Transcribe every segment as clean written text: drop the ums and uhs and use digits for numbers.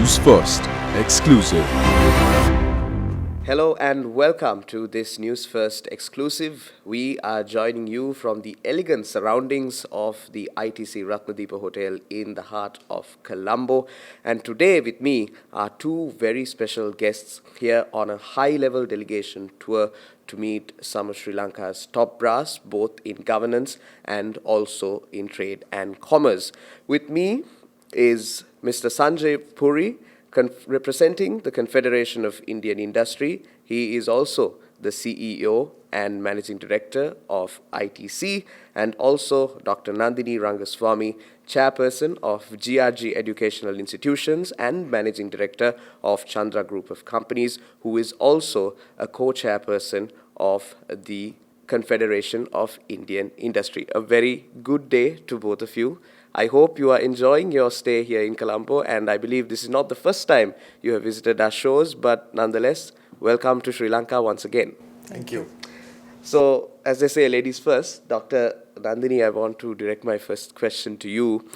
News First exclusive. Hello and welcome to this News First exclusive. We are joining you from the elegant surroundings of the ITC Ratnadeepa Hotel in the heart of Colombo. And today with me are two very special guests here on a high-level delegation tour to meet some of Sri Lanka's top brass, both in governance and also in trade and commerce. With me is Mr. Sanjiv Puri, representing the Confederation of Indian Industry. He is also the CEO and Managing Director of ITC, and also Dr. Nandini Rangaswamy, Chairperson of GRG Educational Institutions and Managing Director of Chandra Group of Companies, who is also a co-chairperson of the Confederation of Indian Industry. A very good day to both of you. I hope you are enjoying your stay here in Colombo, and I believe this is not the first time you have visited our shows, but nonetheless, welcome to Sri Lanka once again. Thank you. So, as they say, ladies first, Dr. Nandini, I want to direct my first question to you.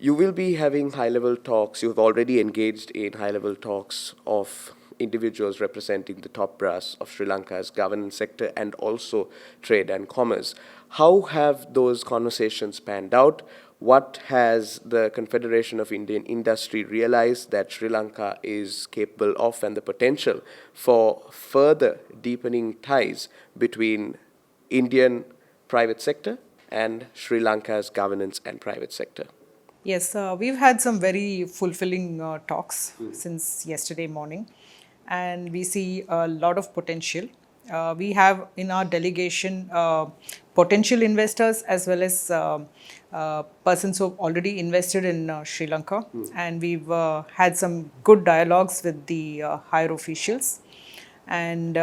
You will be having high-level talks, you have already engaged in high-level talks of individuals representing the top brass of Sri Lanka's governance sector and also trade and commerce. How have those conversations panned out? What has the Confederation of Indian Industry realized that Sri Lanka is capable of, and the potential for further deepening ties between Indian private sector and Sri Lanka's governance and private sector? Yes, we've had some very fulfilling talks since yesterday morning, and we see a lot of potential. We have in our delegation potential investors as well as persons who have already invested in Sri Lanka, and we've had some good dialogues with the higher officials. And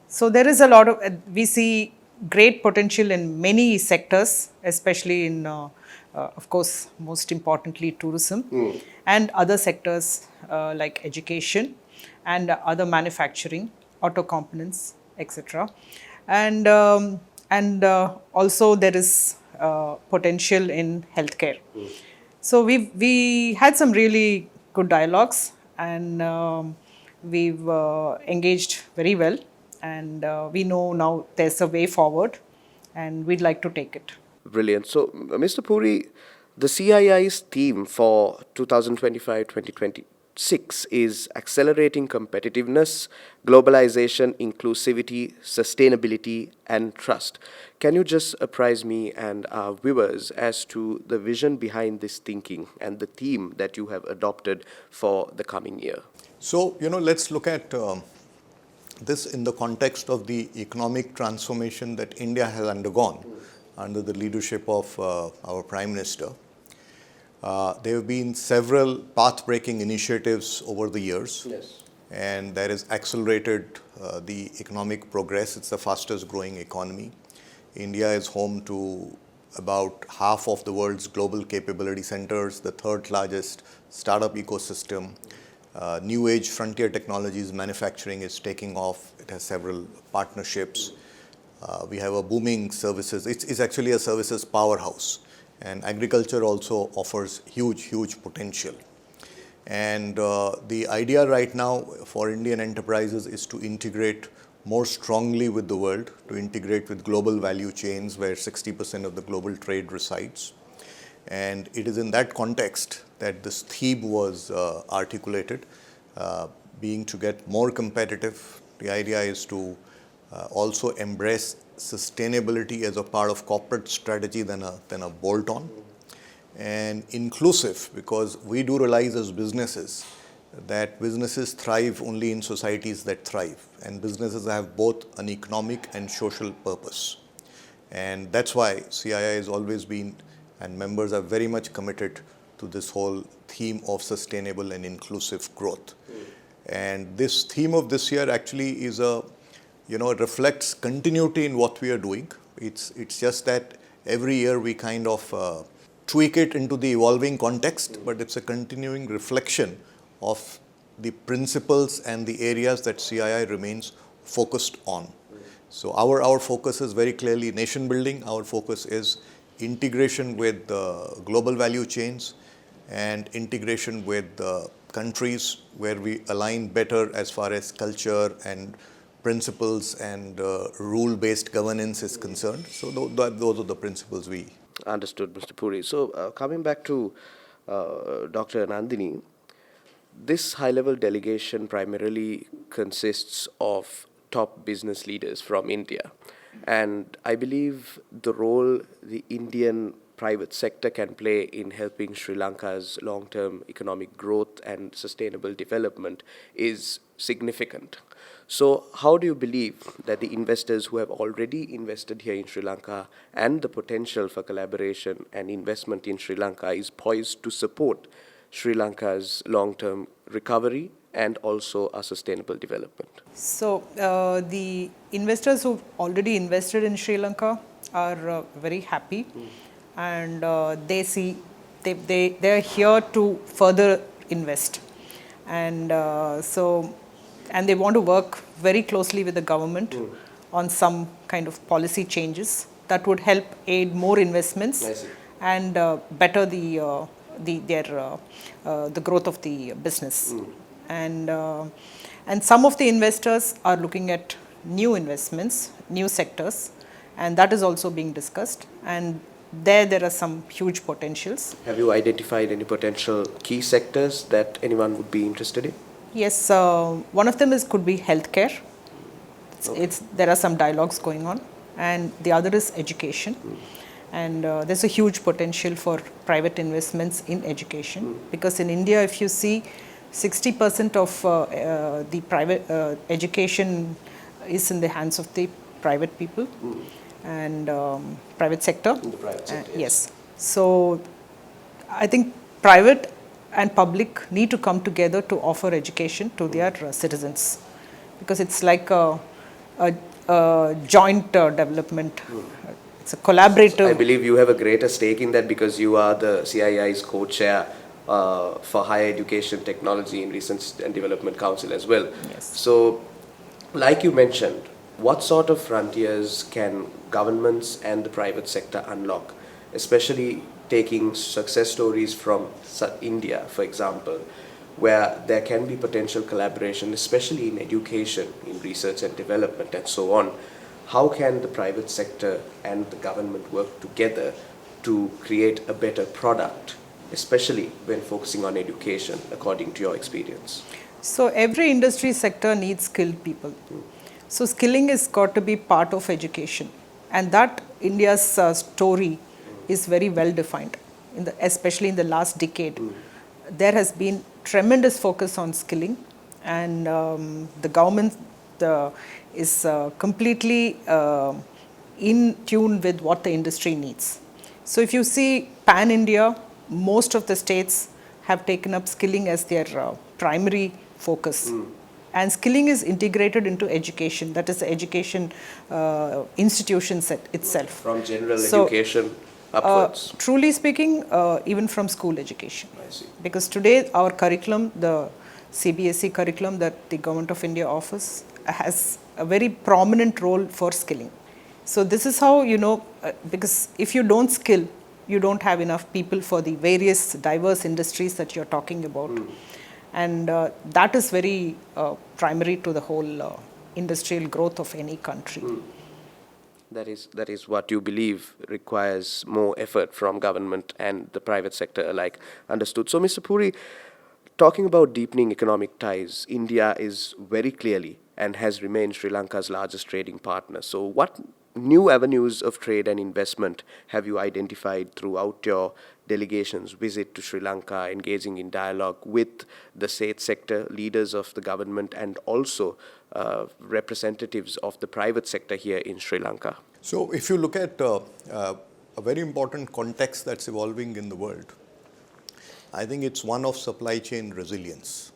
so there is a lot of, we see great potential in many sectors, especially in, of course, most importantly, tourism and other sectors like education and other manufacturing, auto components, etc. And also there is potential in healthcare. So we had some really good dialogues, and we've engaged very well, and we know now there's a way forward, and we'd like to take it. Brilliant. So, Mr. Puri, the CII's theme for 2025-2026 is accelerating competitiveness, globalization, inclusivity, sustainability, and trust. Can you just apprise me and our viewers as to the vision behind this thinking and the theme that you have adopted for the coming year? So, let's look at this in the context of the economic transformation that India has undergone under the leadership of our Prime Minister. There have been several path-breaking initiatives over the years, and that has accelerated the economic progress. It's the fastest growing economy. India is home to about half of the world's global capability centers, the third largest startup ecosystem. New age frontier technologies manufacturing is taking off. It has several partnerships. We have a booming services. It's actually a services powerhouse. And agriculture also offers huge potential. And the idea right now for Indian enterprises is to integrate more strongly with the world, to integrate with global value chains where 60% of the global trade resides. And it is in that context that this theme was articulated, being to get more competitive. The idea is to also embrace sustainability as a part of corporate strategy than a bolt-on, and inclusive, because we do realize as businesses that businesses thrive only in societies that thrive, and businesses have both an economic and social purpose. And that's why CII has always been, and members are very much committed to this whole theme of sustainable and inclusive growth. And this theme of this year actually is it reflects continuity in what we are doing. It's just that every year we kind of tweak it into the evolving context, but it's a continuing reflection of the principles and the areas that CII remains focused on. So our focus is very clearly nation building. Our focus is integration with global value chains, and integration with countries where we align better as far as culture and principles and rule-based governance is concerned. So those are the principles we... Understood, Mr. Puri. So, coming back to Dr. Nandini, this high-level delegation primarily consists of top business leaders from India. And I believe the role the Indian private sector can play in helping Sri Lanka's long-term economic growth and sustainable development is significant. So, how do you believe that the investors who have already invested here in Sri Lanka and the potential for collaboration and investment in Sri Lanka is poised to support Sri Lanka's long-term recovery and also a sustainable development? So, the investors who've already invested in Sri Lanka are very happy, and they're here to further invest, and and they want to work very closely with the government on some kind of policy changes that would help aid more investments and better the growth of the business. And some of the investors are looking at new investments, new sectors, and that is also being discussed. And there are some huge potentials. Have you identified any potential key sectors that anyone would be interested in? Yes, one of them could be healthcare. There are some dialogues going on, and the other is education. And there's a huge potential for private investments in education, because in India, if you see, 60% of the private education is in the hands of the private people and private sector. In the private sector, yes. So I think private and public need to come together to offer education to their citizens, because it's like a joint development. It's a collaborative. I believe you have a greater stake in that because you are the CII's co-chair for higher education technology in Research and Development Council as well. Yes. So, like you mentioned, what sort of frontiers can governments and the private sector unlock, especially taking success stories from India, for example, where there can be potential collaboration, especially in education, in research and development, and so on. How can the private sector and the government work together to create a better product, especially when focusing on education, according to your experience? So every industry sector needs skilled people. So skilling has got to be part of education, and that India's story is very well defined, especially in the last decade. There has been tremendous focus on skilling, and the government is completely in tune with what the industry needs. So if you see pan-India, most of the states have taken up skilling as their primary focus. And skilling is integrated into education, that is the education institution itself. From general education upwards? Truly speaking, even from school education. I see. Because today our curriculum, the CBSE curriculum that the Government of India offers, has a very prominent role for skilling. So this is how, because if you don't skill, you don't have enough people for the various diverse industries that you're talking about. And that is very primary to the whole industrial growth of any country. That is what you believe requires more effort from government and the private sector alike. Understood. So, Mr. Puri, talking about deepening economic ties, India is very clearly and has remained Sri Lanka's largest trading partner. So, what new avenues of trade and investment have you identified throughout your delegation's visit to Sri Lanka, engaging in dialogue with the state sector, leaders of the government, and also representatives of the private sector here in Sri Lanka? So if you look at a very important context that's evolving in the world, I think it's one of supply chain resilience.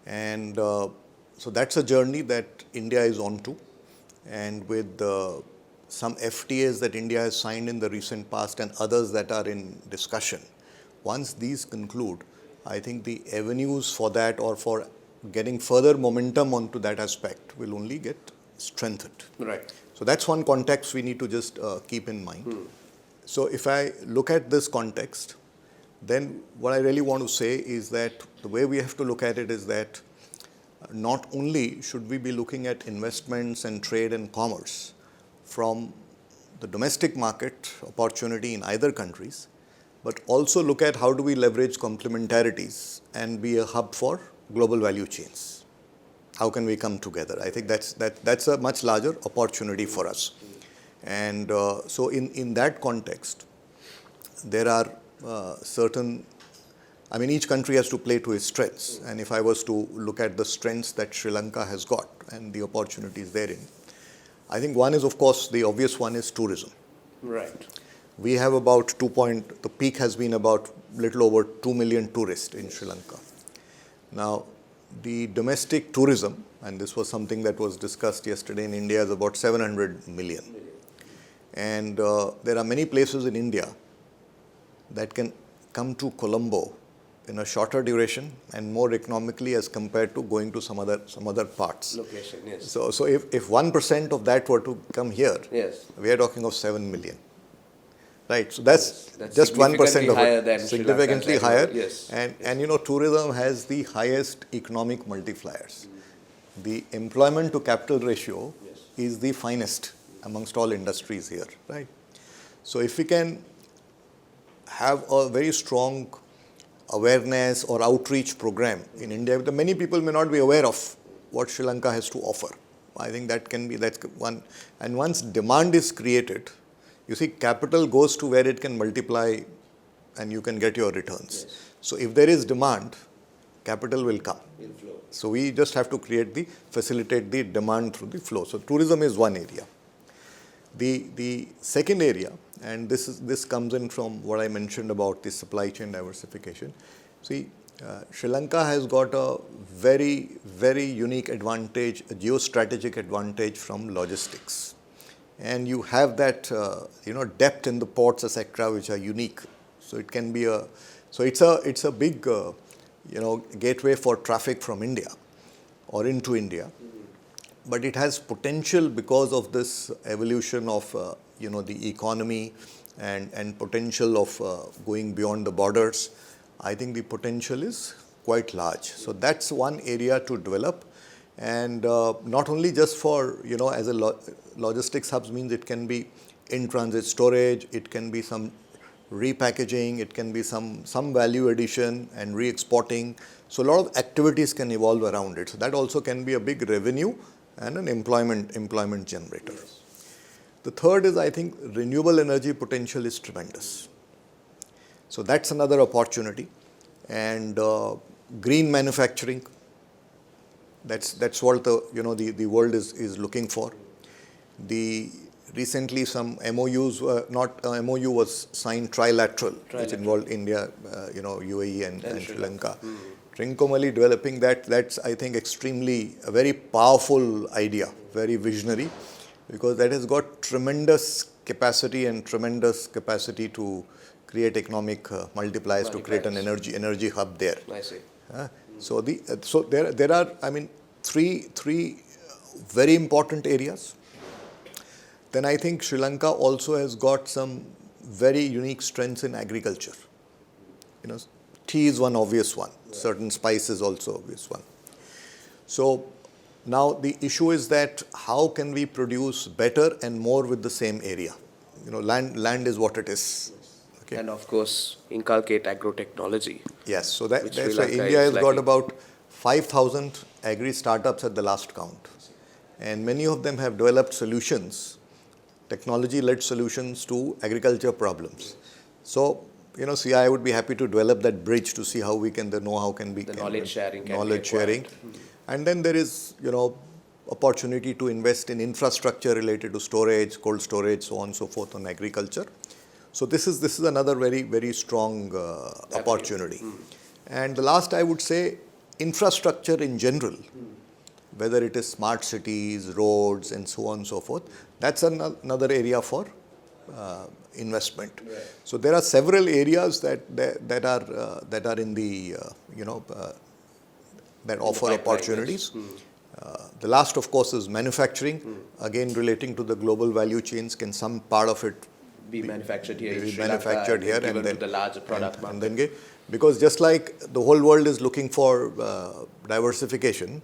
And so that's a journey that India is on to. And with some FTAs that India has signed in the recent past and others that are in discussion, once these conclude, I think the avenues for that or for getting further momentum onto that aspect will only get strengthened. Right. So that's one context we need to just keep in mind. So if I look at this context, then what I really want to say is that the way we have to look at it is that not only should we be looking at investments and trade and commerce from the domestic market opportunity in either countries, but also look at how do we leverage complementarities and be a hub for global value chains. How can we come together? I think that's a much larger opportunity for us. And so in that context, there are certain, I mean, each country has to play to its strengths. And if I was to look at the strengths that Sri Lanka has got and the opportunities therein, I think one is, of course, the obvious one is tourism. Right. We have about the peak has been about little over 2 million tourists in Sri Lanka. Now, the domestic tourism, and this was something that was discussed yesterday in India, is about 700 million. And there are many places in India that can come to Colombo in a shorter duration and more economically as compared to going to some other parts. Location, yes. So if 1% of that were to come here, yes, we are talking of 7 million. Right, so that's just 1% of it, than significantly higher. Yes. And you know, tourism has the highest economic multipliers. The employment to capital ratio is the finest amongst all industries here, right? So if we can have a very strong awareness or outreach program in India, many people may not be aware of what Sri Lanka has to offer. I think that's one. And once demand is created, you see, capital goes to where it can multiply and you can get your returns. Yes. So if there is demand, capital will come. Will flow. So we just have to facilitate the demand through the flow. So tourism is one area. The second area, and this comes in from what I mentioned about the supply chain diversification. See, Sri Lanka has got a very, very unique advantage, a geostrategic advantage from logistics. And you have that, depth in the ports, etc., which are unique. So it can be it's a big, gateway for traffic from India or into India. But it has potential because of this evolution of, the economy and potential of going beyond the borders. I think the potential is quite large. So that's one area to develop. And not only just for, as a logistics hubs means it can be in-transit storage, it can be some repackaging, it can be some value addition and re-exporting. So a lot of activities can evolve around it. So that also can be a big revenue and an employment generator. Yes. The third is, I think, renewable energy potential is tremendous. So that's another opportunity. And green manufacturing, that's what the world is looking for. Recently some MOUs MOU was signed trilateral, which involved India, UAE and Sri Lanka. Trincomalee developing that's I think a very powerful idea, very visionary, because that has got tremendous capacity to create economic multipliers, to create an energy hub there. I see. So there are, I mean, three very important areas. Then I think Sri Lanka also has got some very unique strengths in agriculture. Tea is one obvious one. Certain spices also obvious one. So now the issue is that how can we produce better and more with the same area? Land is what it is. Okay. And of course, inculcate agro-technology. Yes, so that's why India has got about 5,000 agri startups at the last count. And many of them have developed solutions, technology-led solutions to agriculture problems. So, I would be happy to develop that bridge to see how we can, the know-how can be. The knowledge sharing. Knowledge sharing. And then there is, opportunity to invest in infrastructure related to storage, cold storage, so on and so forth on agriculture. So this is another very, very strong opportunity. And the last, I would say, infrastructure in general, whether it is smart cities, roads, and so on and so forth, that's another area for investment. Right. So there are several areas that are in the that offer opportunities. The last, of course, is manufacturing. Again, relating to the global value chains, can some part of it be manufactured here in be Sri Lanka manufactured here given and then to the larger product market. Because just like the whole world is looking for diversification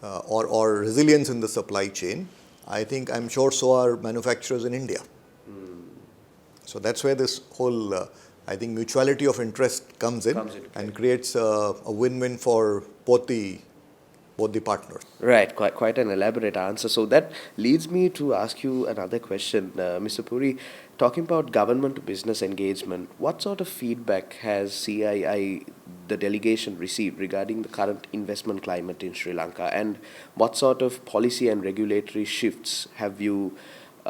or resilience in the supply chain, I'm sure so are manufacturers in India. So that's where this whole, mutuality of interest comes in and creates a win-win for both the partners. Right, quite an elaborate answer. So that leads me to ask you another question, Mr. Puri. Talking about government to business engagement, what sort of feedback has CII, the delegation, received regarding the current investment climate in Sri Lanka, and what sort of policy and regulatory shifts have you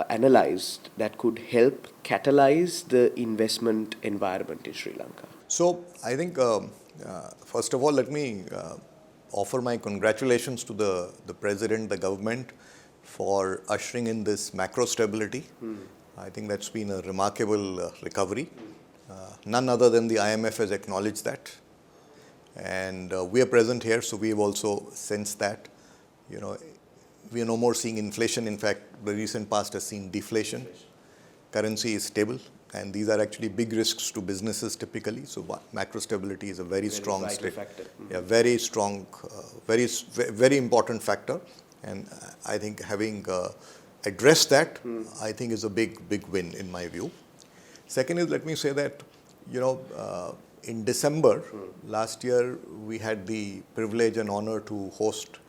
analyzed that could help catalyze the investment environment in Sri Lanka? So I think, first of all, let me offer my congratulations to the President, the government, for ushering in this macro stability. I think that's been a remarkable recovery. None other than the IMF has acknowledged that. And we are present here, so we have also sensed that. We are no more seeing inflation. In fact, the recent past has seen deflation. Currency is stable. And these are actually big risks to businesses typically. So macro stability is a very strong factor. Yeah, very strong, very important factor. And I think having addressed that, I think is a big win in my view. Second is, let me say that, in December last year, we had the privilege and honor to host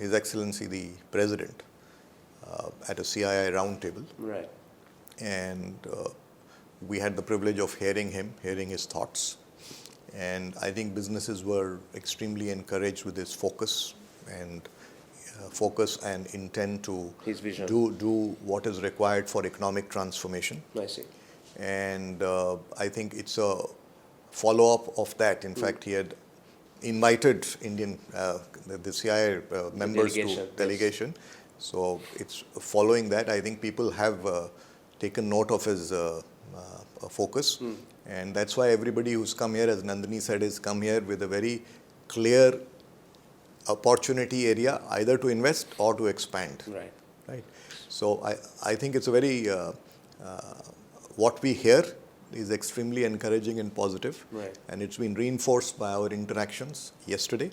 His Excellency the President at a CII roundtable. Right. And we had the privilege of hearing his thoughts. And I think businesses were extremely encouraged with his focus and intent to his vision. do what is required for economic transformation. I see. And I think it's a follow-up of that. In fact, he had invited the CII members to delegation. So it's following that. I think people have taken note of his focus. And that's why everybody who's come here, as Nandini said, has come here with a very clear opportunity area, either to invest or to expand. Right. So I think it's a very, what we hear is extremely encouraging and positive. Right. And it's been reinforced by our interactions yesterday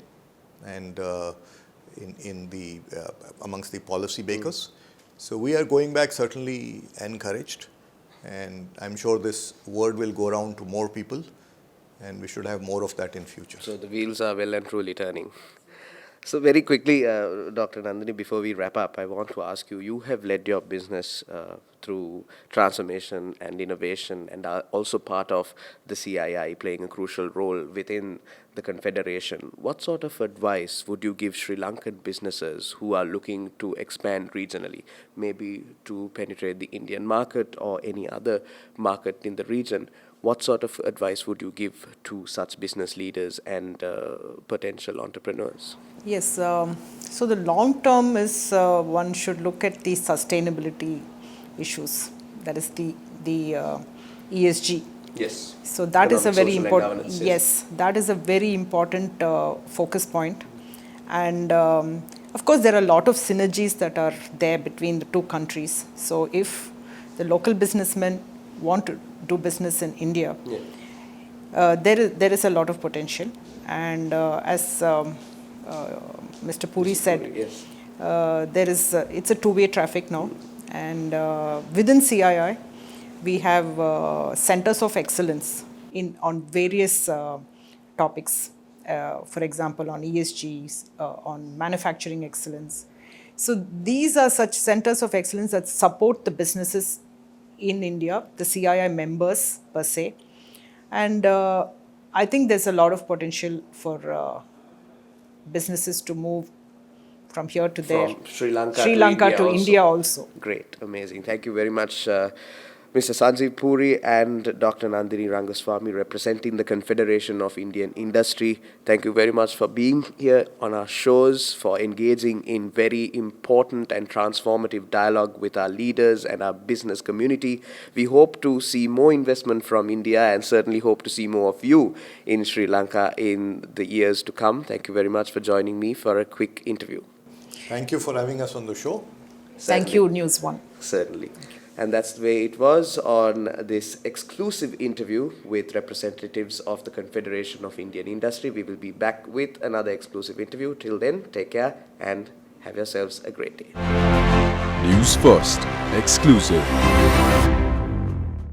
and amongst the policy makers. So we are going back certainly encouraged, and I'm sure this word will go around to more people, and we should have more of that in future. So the wheels are well and truly turning. So very quickly, Dr. Nandini, before we wrap up, I want to ask you, you have led your business through transformation and innovation and are also part of the CII, playing a crucial role within the Confederation. What sort of advice would you give Sri Lankan businesses who are looking to expand regionally, maybe to penetrate the Indian market or any other market in the region? What sort of advice would you give to such business leaders and potential entrepreneurs? Yes, so the long term is one should look at the sustainability issues, that is the ESG. Yes. So that is a very important, yes, that is a very important focus point. And of course, there are a lot of synergies that are there between the two countries. So if the local businessmen want to do business in India, there is a lot of potential. And as Mr. Puri said, yes, it's a two-way traffic now. And within CII, we have centers of excellence on various topics. For example, on ESGs, on manufacturing excellence. So these are such centers of excellence that support the businesses in India, the CII members per se. And I think there's a lot of potential for businesses to move from here to there. From Sri Lanka to India also. Great, amazing. Thank you very much, Mr. Sanjiv Puri and Dr. Nandini Rangaswamy, representing the Confederation of Indian Industry. Thank you very much for being here on our shows, for engaging in very important and transformative dialogue with our leaders and our business community. We hope to see more investment from India and certainly hope to see more of you in Sri Lanka in the years to come. Thank you very much for joining me for a quick interview. Thank you for having us on the show. Thank you, News One. Certainly. And that's the way it was on this exclusive interview with representatives of the Confederation of Indian Industry. We will be back with another exclusive interview. Till then, take care and have yourselves a great day. News First, exclusive.